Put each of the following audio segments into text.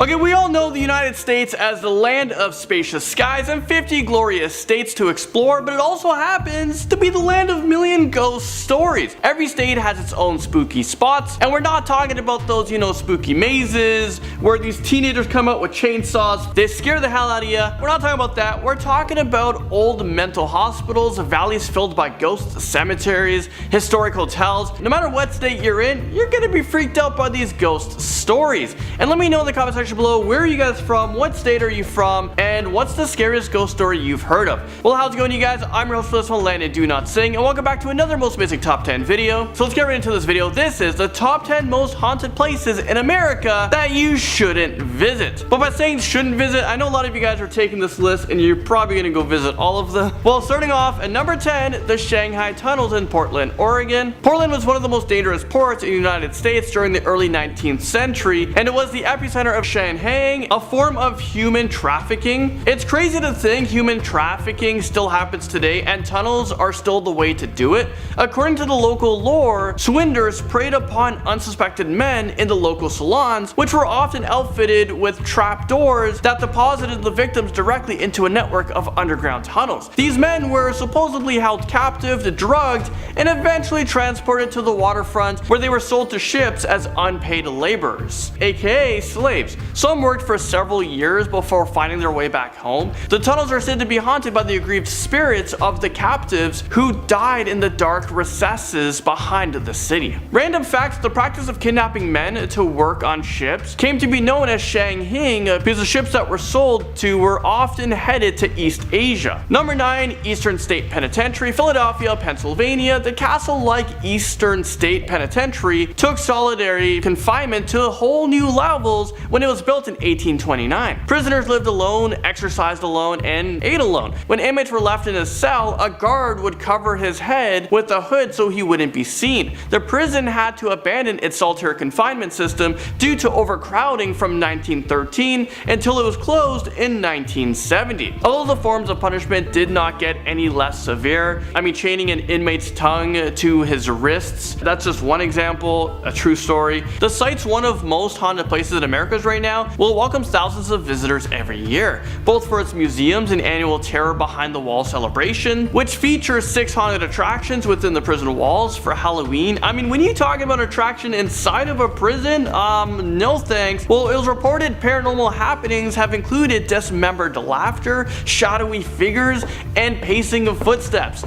Okay, we all know the United States as the land of spacious skies and 50 glorious states to explore, but it also happens to be the land of million ghost stories. Every state has its own spooky spots, and we're not talking about those, spooky mazes where these teenagers come out with chainsaws, they scare the hell out of you. We're not talking about that. We're talking about old mental hospitals, valleys filled by ghosts, cemeteries, historic hotels. No matter what state you're in, you're gonna be freaked out by these ghost stories. And let me know in the comment section below, where are you guys from, what state are you from, and what's the scariest ghost story you've heard of? Well, how's it going, you guys? I'm your host for this one, Landon Do Not Sing, and welcome back to another Most Basic Top 10 video. So let's get right into this video. This is the top 10 most haunted places in America that you shouldn't visit. But by saying shouldn't visit, I know a lot of you guys are taking this list and you're probably gonna go visit all of them. Well, starting off at number 10, the Shanghai tunnels in Portland, Oregon. Portland was one of the most dangerous ports in the United States during the early 19th century, and it was the epicenter of Shanghai, a form of human trafficking. It's crazy to think human trafficking still happens today and tunnels are still the way to do it. According to the local lore, swindlers preyed upon unsuspected men in the local salons, which were often outfitted with trap doors that deposited the victims directly into a network of underground tunnels. These men were supposedly held captive, drugged, and eventually transported to the waterfront, where they were sold to ships as unpaid laborers, aka slaves. Some worked for several years before finding their way back home. The tunnels are said to be haunted by the aggrieved spirits of the captives who died in the dark recesses behind the city. Random fact, the practice of kidnapping men to work on ships came to be known as Shanghai because the ships that were sold to were often headed to East Asia. Number 9, Eastern State Penitentiary, Philadelphia, Pennsylvania. The castle-like Eastern State Penitentiary took solitary confinement to whole new levels when it was built in 1829. Prisoners lived alone, exercised alone, and ate alone. When inmates were left in a cell, a guard would cover his head with a hood so he wouldn't be seen. The prison had to abandon its solitary confinement system due to overcrowding from 1913 until it was closed in 1970. Although the forms of punishment did not get any less severe, chaining an inmate's tongue to his wrists, that's just one example, a true story. The site's one of most haunted places in America right now. Well, it welcomes thousands of visitors every year, both for its museums and annual Terror Behind the Wall celebration, which features 6 haunted attractions within the prison walls for Halloween. When you talk about an attraction inside of a prison, no thanks. Well, it was reported paranormal happenings have included dismembered laughter, shadowy figures, and pacing of footsteps.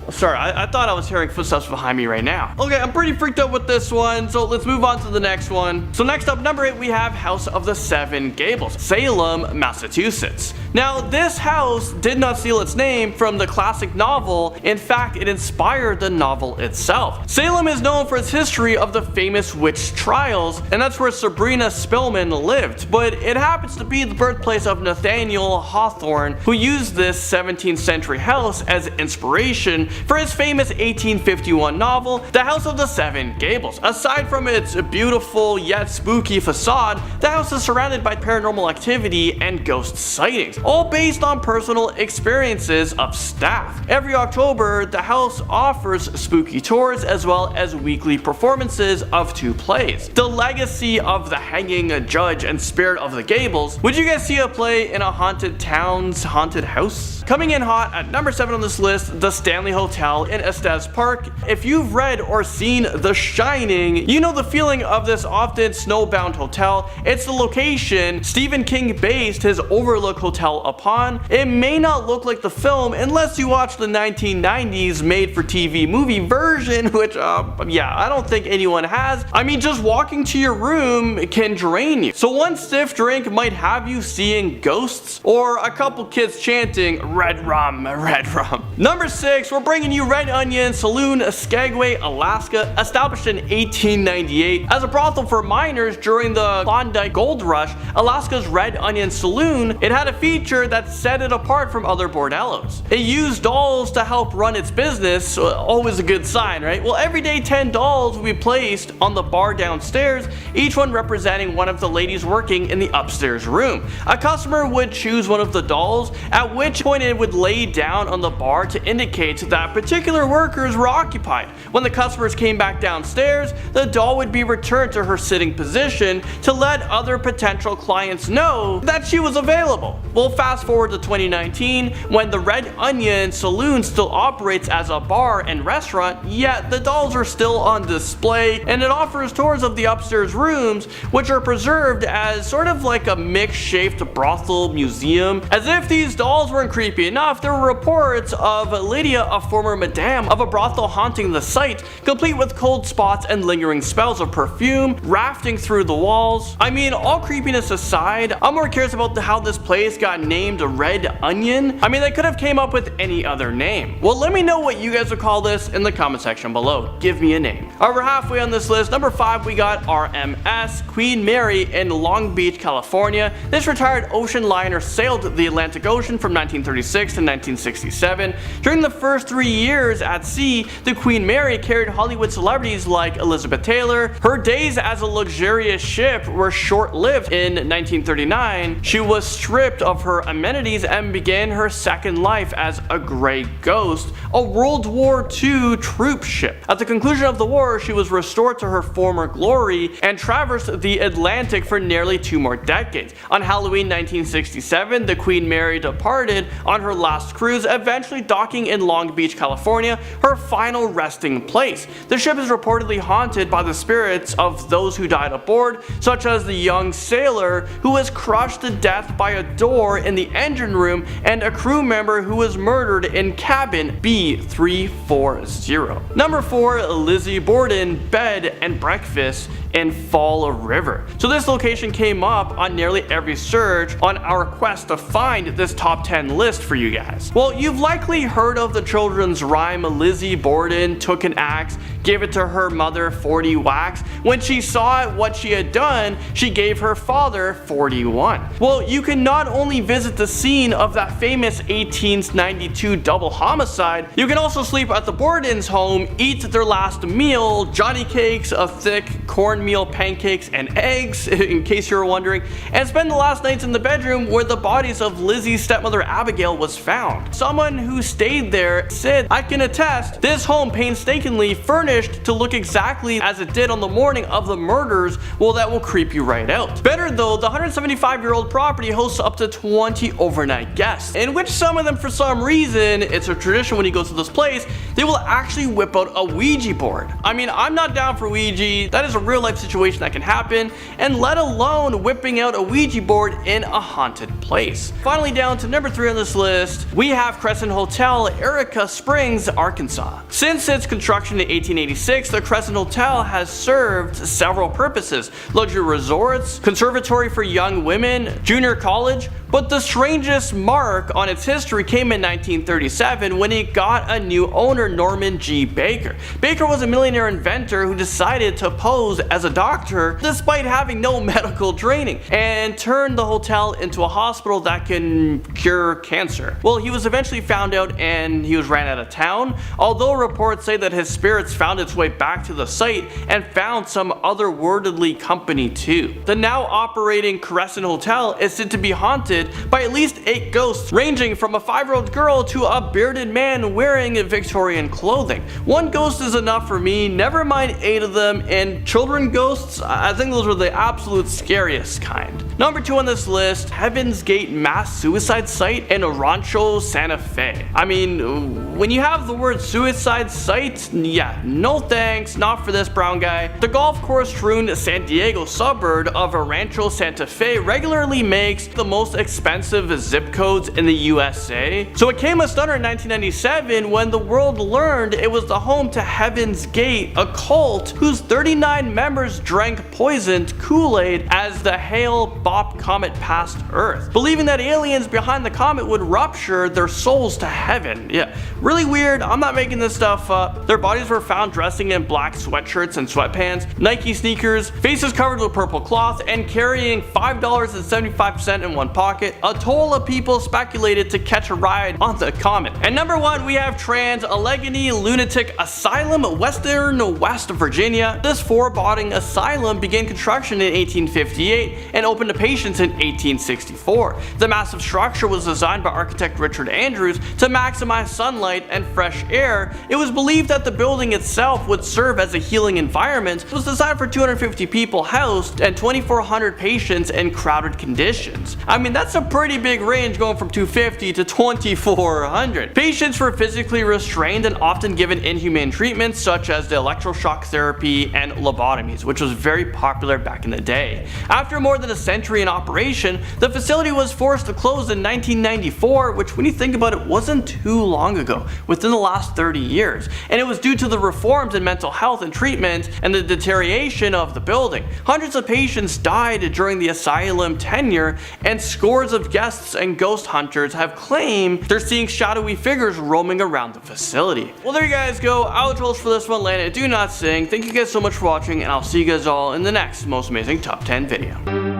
Sorry, I thought I was hearing footsteps behind me right now. Okay, I'm pretty freaked out with this one, so let's move on to the next one. So next up, number 8, we have House of the Seven Gables, Salem, Massachusetts. Now, this house did not steal its name from the classic novel. In fact, it inspired the novel itself. Salem is known for its history of the famous witch trials, and that's where Sabrina Spellman lived. But it happens to be the birthplace of Nathaniel Hawthorne, who used this 17th century house as inspiration for his famous 1851 novel, The House of the Seven Gables. Aside from its beautiful yet spooky facade, the house is surrounded by paranormal activity and ghost sightings, all based on personal experiences of staff. Every October, the house offers spooky tours as well as weekly performances of 2 plays. The Legacy of the Hanging Judge and Spirit of the Gables. Would you guys see a play in a haunted town's haunted house? Coming in hot at number 7 on this list, the Stanley Hotel in Estes Park. If you've read or seen The Shining, you know the feeling of this often snowbound hotel. It's the location Stephen King based his Overlook Hotel upon. It may not look like the film unless you watch the 1990s made-for-TV movie version, which, yeah, I don't think anyone has. Just walking to your room can drain you. So one stiff drink might have you seeing ghosts, or a couple kids chanting, "Red rum, red rum." Number 6, we're bringing you Red Onion Saloon, Skagway, Alaska. Established in 1898 as a brothel for miners during the Klondike Gold Rush, Alaska's Red Onion Saloon, it had a feature that set it apart from other bordellos. It used dolls to help run its business, always a good sign, right? Well, every day 10 dolls would be placed on the bar downstairs, each one representing one of the ladies working in the upstairs room. A customer would choose one of the dolls, at which point it would lay down on the bar to indicate that that particular workers were occupied. When the customers came back downstairs, the doll would be returned to her sitting position to let other potential clients know that she was available. Well, fast forward to 2019, when the Red Onion Saloon still operates as a bar and restaurant, yet the dolls are still on display, and it offers tours of the upstairs rooms, which are preserved as sort of like a mixed-shaped brothel museum. As if these dolls weren't creepy enough, there were reports of Lydia, a former madame of a brothel, haunting the site, complete with cold spots and lingering spells of perfume rafting through the walls. I mean, all creepiness aside, I'm more curious about how this place got named Red Onion. I mean, they could have came up with any other name. Well, let me know what you guys would call this in the comment section below. Give me a name. Alright, we're halfway on this list. Number 5, we got RMS Queen Mary in Long Beach, California. This retired ocean liner sailed the Atlantic Ocean from 1936 to 1967. During the first 3 years at sea, the Queen Mary carried Hollywood celebrities like Elizabeth Taylor. Her days as a luxurious ship were short-lived. In 1939, she was stripped of her amenities and began her second life as a Grey Ghost, a World War II troop ship. At the conclusion of the war, she was restored to her former glory and traversed the Atlantic for nearly 2 more decades. On Halloween 1967, the Queen Mary departed on her last cruise, eventually docking in Long Beach, California, her final resting place. The ship is reportedly haunted by the spirits of those who died aboard, such as the young sailor who was crushed to death by a door in the engine room and a crew member who was murdered in cabin B340. Number 4, Lizzie Borden Bed and Breakfast in Fall River. So this location came up on nearly every search on our quest to find this top 10 list for you guys. Well, you've likely heard of the children's rhyme Lizzie Borden took an axe, gave it to her mother 40 whacks. When she saw what she had done, she gave her father 41. Well, you can not only visit the scene of that famous 1892 double homicide, you can also sleep at the Borden's home, eat their last meal, Johnny cakes, a thick cornmeal pancakes and eggs, in case you're wondering, and spend the last nights in the bedroom where the bodies of Lizzie's stepmother Abigail was found. Someone who stayed there said, "I can attest, this home painstakingly furnished to look exactly as it did on the morning of the murders. Well, that will creep you right out." Better though, the 175-year-old property hosts up to 20 overnight guests, in which some of them, for some reason, it's a tradition when you go to this place, they will actually whip out a Ouija board. I mean, I'm not down for Ouija. That is a real life situation that can happen, and let alone whipping out a Ouija board in a haunted place. Finally, down to number 3 on this list, we have Crescent Hotel, Erica Springs, Arkansas. Since its construction in 1886, the Crescent Hotel has served several purposes: luxury resorts, conservatory for young women, junior college. But the strangest mark on its history came in 1937 when it got a new owner, Norman G. Baker. Baker was a millionaire inventor who decided to pose as a doctor despite having no medical training, and turned the hotel into a hospital that can cure cancer. Well, he was eventually found out and he was ran out of town, although reports say that his spirits found its way back to the site and found some otherworldly company too. The now operating Crescent Hotel is said to be haunted by at least 8 ghosts, ranging from a 5-year-old girl to a bearded man wearing Victorian clothing. 1 ghost is enough for me, never mind 8 of them, and children ghosts, I think those are the absolute scariest kind. Number 2 on this list, Heaven's Gate mass suicide site in Rancho Santa Fe. I mean, when you have the word suicide site, yeah, no thanks, not for this brown guy. The golf course strewn San Diego suburb of Rancho Santa Fe regularly makes the most expensive zip codes in the USA. So it came a stunner in 1997 when the world learned it was the home to Heaven's Gate, a cult whose 39 members drank poisoned Kool-Aid as the Hale-Bopp comet passed Earth, believing that aliens behind the comet would rupture their souls to heaven. Yeah, really weird. I'm not making this stuff up. Their bodies were found dressing in black sweatshirts and sweatpants, Nike sneakers, faces covered with purple cloth, and carrying $5.75 in one pocket. A total of people speculated to catch a ride on the comet. And number 1, we have Trans-Allegheny Lunatic Asylum, Western West Virginia. This foreboding asylum began construction construction in 1858 and opened to patients in 1864. The massive structure was designed by architect Richard Andrews to maximize sunlight and fresh air. It was believed that the building itself would serve as a healing environment. It was designed for 250 people housed and 2,400 patients in crowded conditions. I mean, that's a pretty big range going from 250 to 2,400. Patients were physically restrained and often given inhumane treatments such as the electroshock therapy and lobotomies, which was very popular back in the day. After more than a century in operation, the facility was forced to close in 1994, which when you think about it wasn't too long ago, within the last 30 years. And it was due to the reforms in mental health and treatment and the deterioration of the building. Hundreds of patients died during the asylum tenure, and scores of guests and ghost hunters have claimed they're seeing shadowy figures roaming around the facility. Well, there you guys go. Outros for this one landed. Do not sing. Thank you guys so much for watching, and I'll see you guys all in the next most amazing top 10 video.